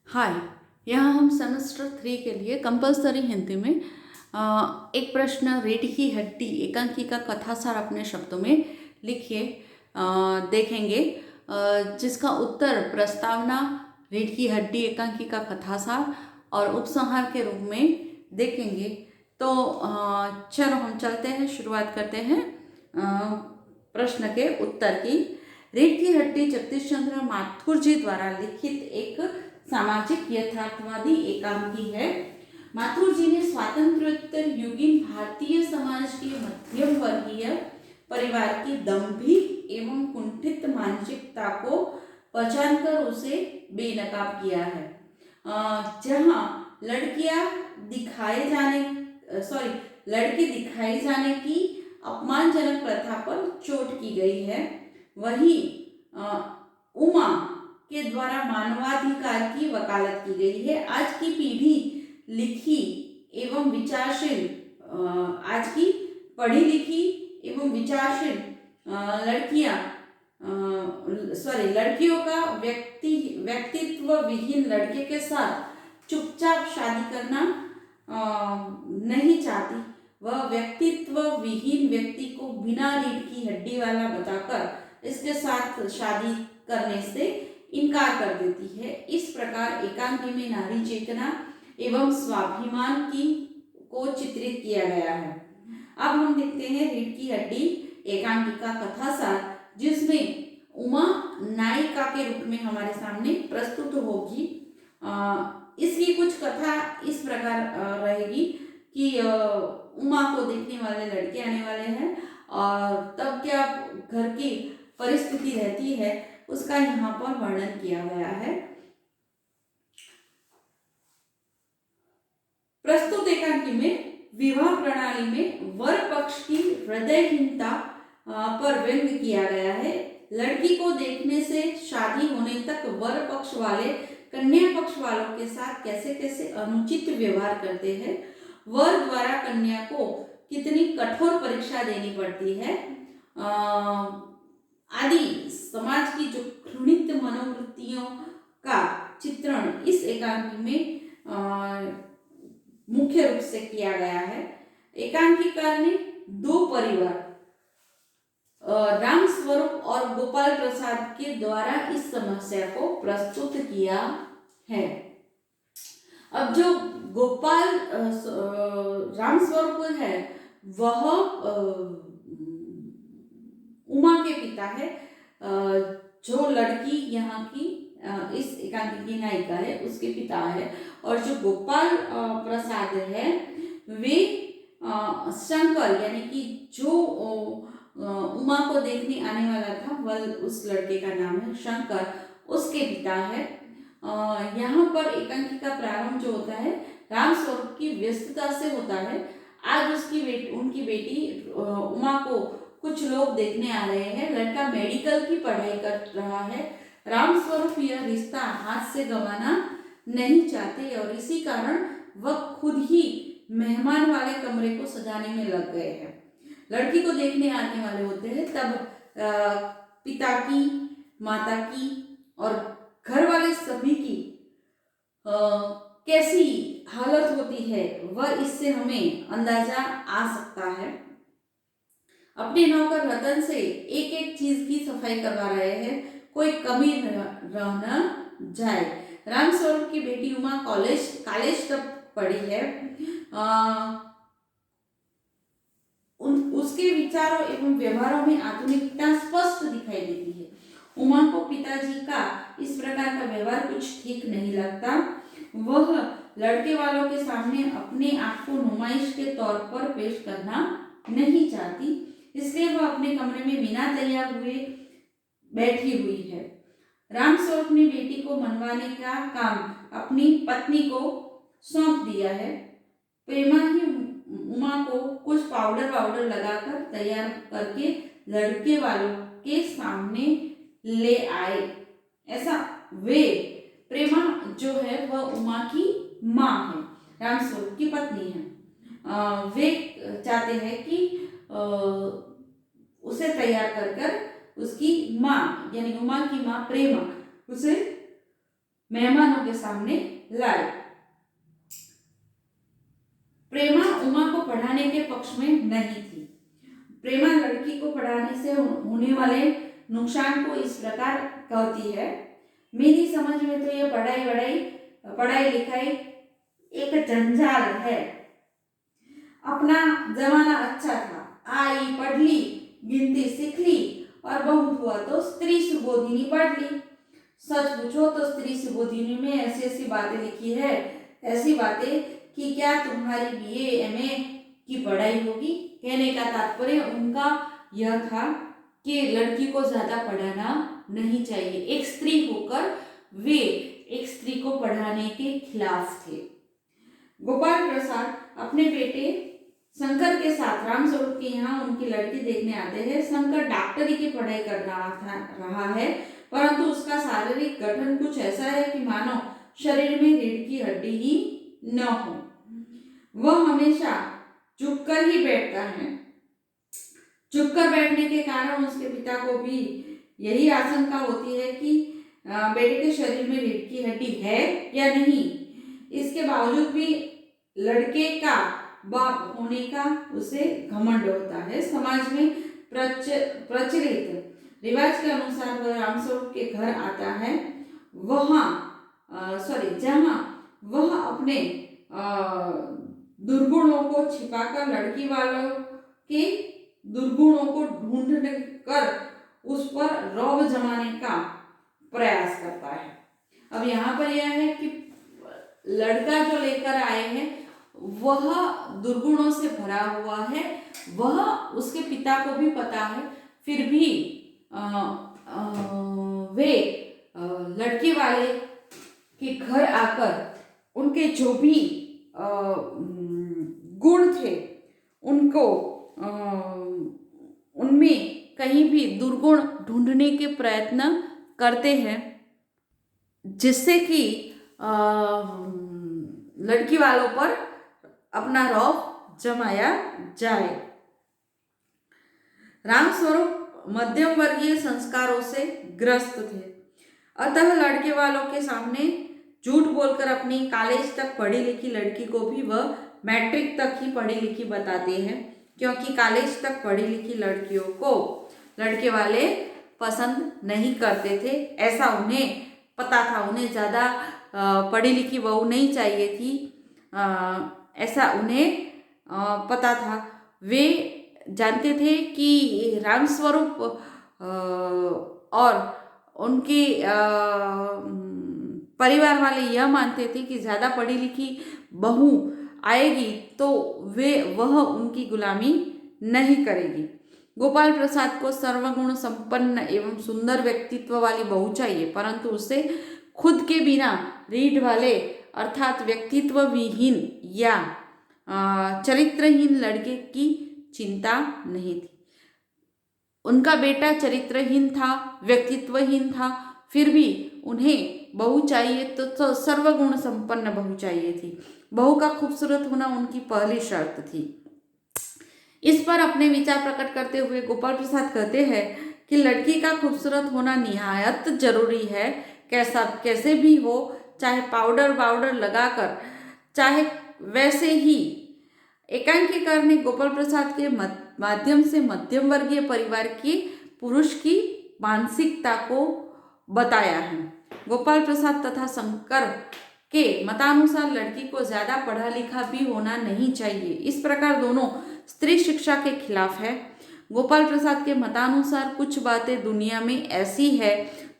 हाय। यहाँ हम सेमेस्टर 3 के लिए कंपलसरी हिंदी में एक प्रश्न रीढ़ की हड्डी एकांकिका कथासार अपने शब्दों में लिखिए देखेंगे, जिसका उत्तर प्रस्तावना, रीढ़ की हड्डी एकांकिका कथासार और उपसंहार के रूप में देखेंगे। तो चलो हम चलते हैं, शुरुआत करते हैं प्रश्न के उत्तर की। रीढ़ की हड्डी जगदीश चंद्र माथुर जी द्वारा लिखित एक सामाजिक यथार्थवादी एकांकी है। माथुर जी ने स्वातंत्र्योत्तर युगीन भारतीय समाज के मध्यम वर्गीय परिवार की दंभिक एवं कुंठित मानसिकता को पहचानकर उसे बेनकाब किया है। जहां लड़के दिखाए जाने की अपमानजनक प्रथा पर चोट की गई है, वहीं उमा के द्वारा मानवाधिकार की वकालत की गई है। आज की पीढ़ी लिखी एवं विचारशील आज की पढ़ी लिखी एवं विचारशील लड़कियों का व्यक्तित्व विहीन लड़के के साथ चुपचाप शादी करना नहीं चाहती। वह व्यक्तित्व विहीन व्यक्ति को बिना रीढ़ की हड्डी वाला बताकर इसके साथ शादी करने से इनकार कर देती है। इस प्रकार एकांकी में नारी चेतना एवं स्वाभिमान को चित्रित किया गया है। अब हम देखते हैं रीढ़ की हड्डी एकांकिका कथासार, जिसमें उमा नायिका के रूप में हमारे सामने प्रस्तुत होगी। इसकी कुछ कथा इस प्रकार रहेगी कि उमा को देखने वाले लड़के आने वाले हैं और तब क्या घर की परिस्थिति रहती है उसका यहाँ पर वर्णन किया गया है। प्रस्तुत एकांकी में विवाह प्रणाली में वर पक्ष की हृदयहीनता पर व्यंग किया गया है। लड़की को देखने से शादी होने तक वर पक्ष वाले कन्या पक्ष वालों के साथ कैसे कैसे अनुचित व्यवहार करते हैं। वर द्वारा कन्या को कितनी कठोर परीक्षा देनी पड़ती है आदि समाज की जो घृणित मनोवृत्तियों का चित्रण इस एकांकी में मुख्य रूप से किया गया है। एकांकिकार ने दो परिवार राम स्वरूप और गोपाल प्रसाद के द्वारा इस समस्या को प्रस्तुत किया है। अब जो गोपाल राम स्वरूप है वह उमा के पिता है। जो लड़की यहाँ की इस एकांकी की नायिका है उसके पिता है, और जो गोपाल प्रसाद है वे शंकर यानी कि जो उमा को देखने आने वाला था वह उस लड़के का नाम है शंकर, उसके पिता है। यहाँ पर एकांकी का प्रारंभ जो होता है राम स्वरूप की व्यस्तता से होता है। आज उनकी बेटी उमा को कुछ लोग देखने आ रहे हैं। लड़का मेडिकल की पढ़ाई कर रहा है। राम स्वरूप यह रिश्ता हाथ से गंवाना नहीं चाहते और इसी कारण वह खुद ही मेहमान वाले कमरे को सजाने में लग गए हैं। लड़की को देखने आने वाले होते हैं तब पिता की, माता की और घर वाले सभी की कैसी हालत होती है वह इससे हमें अंदाजा आ सकता है। अपने नौकर रतन से एक एक चीज की सफाई करवा रहे हैं, कोई कमी रह न जाए। राम स्वरूप की बेटी उमा कॉलेज तक पढ़ी है। उसके विचारों एवं व्यवहारों में आधुनिकता स्पष्ट दिखाई देती है। उमा को पिताजी का इस प्रकार का व्यवहार कुछ ठीक नहीं लगता। वह लड़के वालों के सामने अपने आप को नुमाइश के तौर पर पेश करना नहीं चाहती, इसलिए वह अपने कमरे में बिना तैयार हुए बैठी हुई है। राम स्वरूप ने बेटी को मनवाने का काम अपनी पत्नी को सौंप दिया है। प्रेमा ही उमा को कुछ पाउडर लगाकर तैयार करके लड़के वालों के सामने ले आए। ऐसा वे प्रेमा जो है वह उमा की माँ है, राम स्वरूप की पत्नी है। वे चाहते हैं कि उसे तैयार कर उसकी माँ यानी उमा की माँ प्रेमा उसे मेहमानों के सामने लाई। प्रेमा उमा को पढ़ाने के पक्ष में नहीं थी। प्रेमा लड़की को पढ़ाने से होने वाले नुकसान को इस प्रकार कहती है, मेरी समझ में तो ये पढ़ाई लिखाई एक जंजाल है। अपना जमाना अच्छा था, आई पढ़ ली, गिनती सीख ली और बहुत हुआ तो स्त्री सुबोधिनी पढ़ ली। सच पूछो तो स्त्री सुबोधिनी में ऐसी ऐसी बातें लिखी है, ऐसी बातें कि क्या तुम्हारी बीए एमए की पढ़ाई होगी। कहने का तात्पर्य उनका यह था कि लड़की को ज्यादा पढ़ाना नहीं चाहिए। एक स्त्री होकर वे एक स्त्री को पढ़ाने के खिलाफ थे। गोपाल प्रसाद अपने बेटे शंकर के साथ रामस्वरूप के यहाँ उनकी लड़की देखने आते हैं। शंकर डॉक्टरी की पढ़ाई कर रहा है, परंतु उसका शारीरिक गठन कुछ ऐसा है कि मानो शरीर में रीढ़ की हड्डी ही न हो। वह हमेशा झुककर ही बैठता है। झुककर बैठने के कारण उसके पिता को भी यही आशंका होती है कि बेटे के शरीर में रीढ़ की हड्डी है या नहीं। इसके बावजूद भी लड़के का बाप होने का उसे घमंड होता है। समाज में प्रचलित रिवाज के अनुसार वह रामस्वरूप के घर आता है, जहां वह अपने दुर्गुणों को छिपाकर लड़की वालों के दुर्गुणों को ढूंढ कर उस पर रौब जमाने का प्रयास करता है। अब यहाँ पर यह है कि लड़का जो लेकर आए हैं वह दुर्गुणों से भरा हुआ है, वह उसके पिता को भी पता है, फिर भी वे लड़के वाले के घर आकर उनके जो भी गुण थे उनको उनमें कहीं भी दुर्गुण ढूंढने के प्रयत्न करते हैं, जिससे कि लड़की वालों पर अपना रौब जमाया जाए। रामस्वरूप मध्यम वर्गीय संस्कारों से ग्रस्त थे, अतः लड़के वालों के सामने झूठ बोलकर अपनी कॉलेज तक पढ़ी लिखी लड़की को भी वह मैट्रिक तक ही पढ़ी लिखी बताते हैं, क्योंकि कॉलेज तक पढ़ी लिखी लड़कियों को लड़के वाले पसंद नहीं करते थे। ऐसा उन्हें पता था, उन्हें ज़्यादा पढ़ी लिखी बहू नहीं चाहिए थी, ऐसा उन्हें पता था। वे जानते थे कि रामस्वरूप और उनके परिवार वाले यह मानते थे कि ज़्यादा पढ़ी लिखी बहू आएगी तो वह उनकी गुलामी नहीं करेगी। गोपाल प्रसाद को सर्वगुण संपन्न एवं सुंदर व्यक्तित्व वाली बहू चाहिए, परंतु उसे खुद के बिना रीढ़ वाले अर्थात व्यक्तित्व विहीन या चरित्रहीन लड़के की चिंता नहीं थी। उनका बेटा चरित्रहीन था, व्यक्तित्वहीन था, फिर भी उन्हें बहू चाहिए तो सर्वगुण संपन्न बहू चाहिए थी। बहू का खूबसूरत होना उनकी पहली शर्त थी। इस पर अपने विचार प्रकट करते हुए गोपाल प्रसाद कहते हैं कि लड़की का खूबसूरत होना निहायत जरूरी है। कैसे भी हो, चाहे पाउडर लगाकर, चाहे वैसे ही। एकांकीकार ने गोपाल प्रसाद के माध्यम से मध्यम वर्गीय परिवार के पुरुष की मानसिकता को बताया है। गोपाल प्रसाद तथा शंकर के मतानुसार लड़की को ज्यादा पढ़ा लिखा भी होना नहीं चाहिए। इस प्रकार दोनों स्त्री शिक्षा के खिलाफ है। गोपाल प्रसाद के मतानुसार कुछ बातें दुनिया में ऐसी है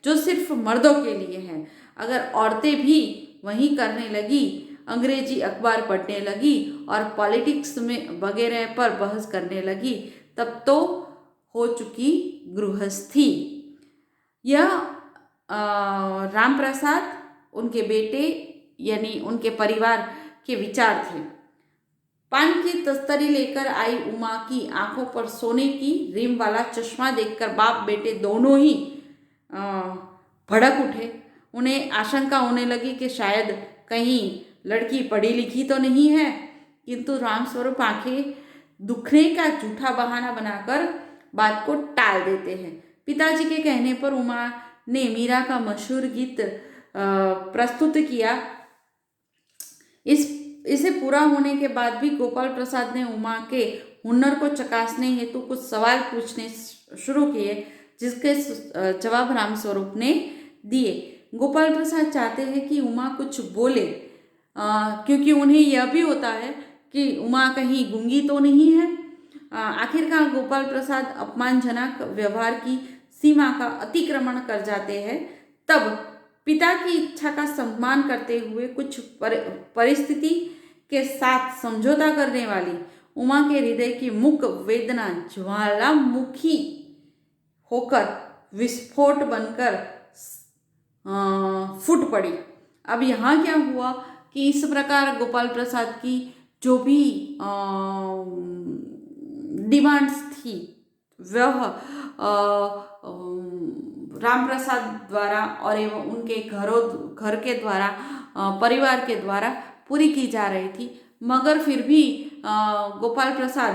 जो सिर्फ मर्दों के लिए है। अगर औरतें भी वही करने लगी, अंग्रेजी अखबार पढ़ने लगी और पॉलिटिक्स में वगैरह पर बहस करने लगी, तब तो हो चुकी गृहस्थी। यह राम प्रसाद, उनके बेटे यानी उनके परिवार के विचार थे। पान की तस्तरी लेकर आई उमा की आंखों पर सोने की रिम वाला चश्मा देखकर बाप बेटे दोनों ही भड़क उठे। उन्हें आशंका होने लगी कि शायद कहीं लड़की पढ़ी लिखी तो नहीं है, किंतु रामस्वरूप आंखें दुखने का झूठा बहाना बनाकर बात को टाल देते हैं। पिताजी के कहने पर उमा ने मीरा का मशहूर गीत प्रस्तुत किया। इसे पूरा होने के बाद भी गोपाल प्रसाद ने उमा के हुनर को चकासने हेतु कुछ सवाल पूछने शुरू किए, जिसके जवाब रामस्वरूप ने दिए। गोपाल प्रसाद चाहते हैं कि उमा कुछ बोले, क्योंकि उन्हें यह भी होता है कि उमा कहीं गूंगी तो नहीं है। आखिरकार गोपाल प्रसाद अपमानजनक व्यवहार की सीमा का अतिक्रमण कर जाते हैं। तब पिता की इच्छा का सम्मान करते हुए कुछ परिस्थिति के साथ समझौता करने वाली उमा के हृदय की मुख वेदना ज्वालामुखी होकर विस्फोट बनकर फूट पड़ी। अब यहाँ क्या हुआ कि इस प्रकार गोपाल प्रसाद की जो भी डिमांड्स थी वह राम प्रसाद द्वारा और एवं उनके घर के द्वारा, परिवार के द्वारा पूरी की जा रही थी, मगर फिर भी गोपाल प्रसाद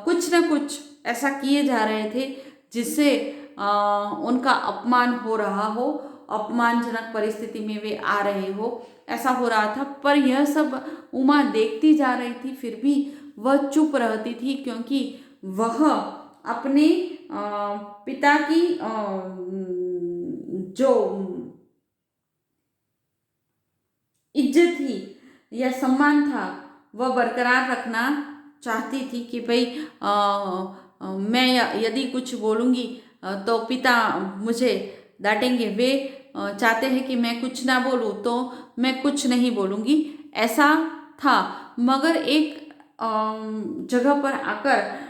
कुछ न कुछ ऐसा किए जा रहे थे जिससे उनका अपमान हो रहा हो, अपमानजनक परिस्थिति में वे आ रहे हो, ऐसा हो रहा था। पर यह सब उमा देखती जा रही थी, फिर भी वह चुप रहती थी, क्योंकि वह अपने पिता की जो इज्जत थी या सम्मान था वह बरकरार रखना चाहती थी कि भाई मैं यदि कुछ बोलूँगी तो पिता मुझे डांटेंगे। वे चाहते हैं कि मैं कुछ ना बोलूँ तो मैं कुछ नहीं बोलूँगी, ऐसा था। मगर एक जगह पर आकर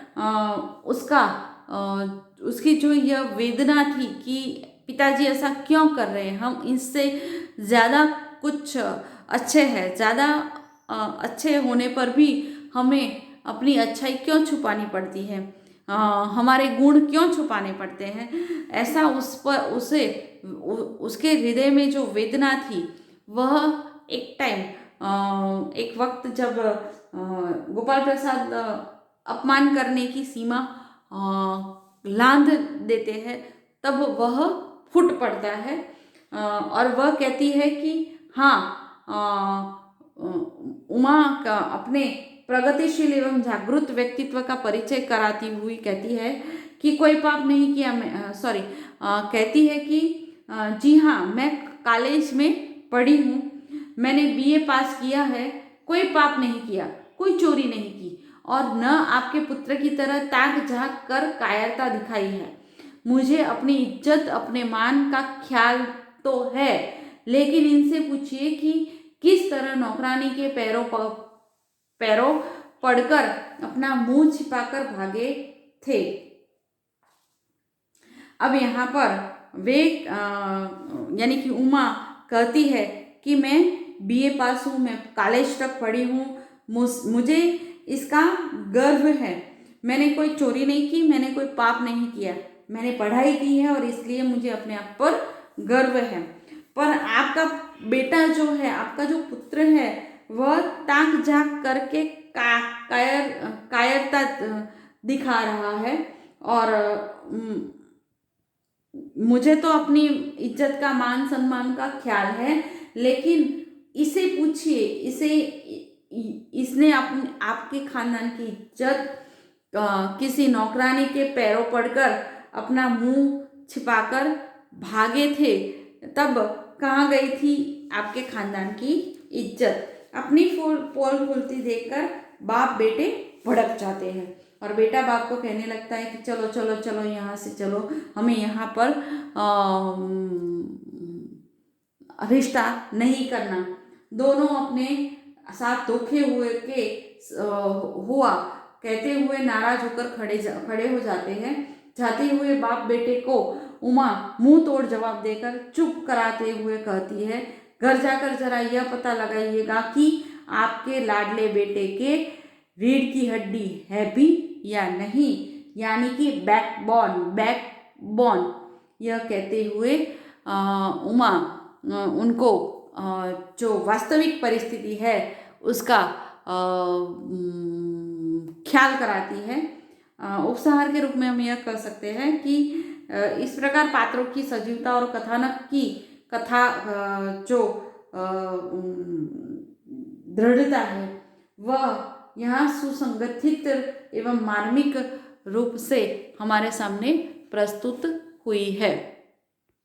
उसकी जो यह वेदना थी कि पिताजी ऐसा क्यों कर रहे हैं, हम इससे ज़्यादा कुछ अच्छे हैं, ज़्यादा अच्छे होने पर भी हमें अपनी अच्छाई क्यों छुपानी पड़ती है, हमारे गुण क्यों छुपाने पड़ते हैं, ऐसा उसके हृदय में जो वेदना थी वह एक वक्त जब गोपाल प्रसाद अपमान करने की सीमा लांघ देते हैं, तब वह फूट पड़ता है और वह कहती है कि हाँ, उमा का अपने प्रगतिशील एवं जागरूक व्यक्तित्व का परिचय कराती हुई कहती है कि कोई पाप नहीं किया, कहती है कि जी हाँ, मैं कॉलेज में पढ़ी हूँ, मैंने बीए पास किया है, कोई पाप नहीं किया, कोई चोरी नहीं की और न आपके पुत्र की तरह ताक झांक कर कायरता दिखाई है। मुझे अपनी इज्जत, अपने मान का ख्याल तो है, लेकिन इनसे पूछिए कि किस तरह नौकरानी के पैरों पड़कर अपना मुंह छिपाकर भागे थे। अब यहाँ पर वे यानी कि उमा कहती है कि मैं बीए पास हूँ, मैं कॉलेज तक पढ़ी हूँ, मुझे इसका गर्व है, मैंने कोई चोरी नहीं की, मैंने कोई पाप नहीं किया, मैंने पढ़ाई की है और इसलिए मुझे अपने आप पर गर्व है। पर आपका बेटा जो है, आपका जो पुत्र है, वह ताक झांक करके कायरता दिखा रहा है और मुझे तो अपनी इज्जत का, मान सम्मान का ख्याल है, लेकिन इसे पूछिए, इसने आपके खानदान की इज्जत किसी नौकरानी के पैरों पड़कर अपना मुंह छिपाकर भागे थे, तब कहाँ गई थी आपके खानदान की इज्जत। अपनी पोल खुलती देखकर बाप बेटे भड़क जाते हैं और बेटा बाप को कहने लगता है कि चलो चलो चलो यहाँ से चलो, हमें यहाँ पर रिश्ता नहीं करना। दोनों अपने साथ धोखे हुए के हुआ कहते हुए नाराज होकर खड़े हो जाते हैं। जाते हुए बाप बेटे को उमा मुंह तोड़ जवाब देकर चुप कराते हुए कहती है, घर जाकर जरा यह पता लगाइएगा कि आपके लाडले बेटे के रीढ़ की हड्डी है भी या नहीं, यानी कि बैकबोन। यह कहते हुए उमा उनको जो वास्तविक परिस्थिति है उसका ख्याल कराती है। उपसंहार के रूप में हम यह कह सकते हैं कि इस प्रकार पात्रों की सजीवता और कथानक की कथा जो दृढ़ता है वह यहाँ सुसंगठित एवं मार्मिक रूप से हमारे सामने प्रस्तुत हुई है।